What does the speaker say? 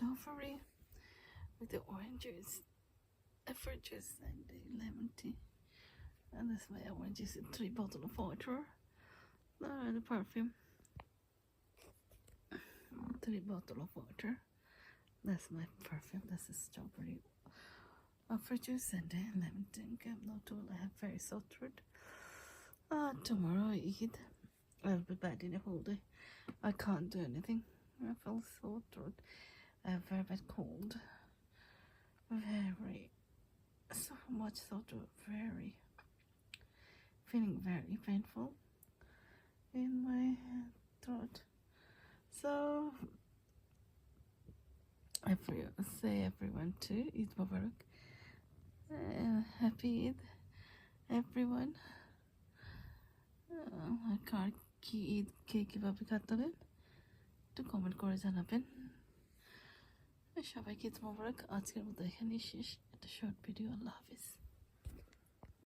strawberry with the oranges, fruit juice, and the lemon tea. And that's my orange juice, 3 bottles of water. And the perfume. 3 bottles of water. That's my perfume. That's the strawberry fruit juice and the lemon tea. I'm not all. I have very sore throat. Tomorrow Eid. I'll be bad in the whole day. I can't do anything. I feel sore throat. I have very bad cold. So much sore throat. Feeling very painful in my throat. So everyone to Eid Mubarak. Happy Eid, everyone. কার কি ঈদ কে কীভাবে কাটালেন একটু comment করে জানাবেন। সবাইকে ঈদ মোবারক। আজকের মতো এখানেই শেষ, একটা শর্ট ভিডিও। আল্লাহ হাফিজ।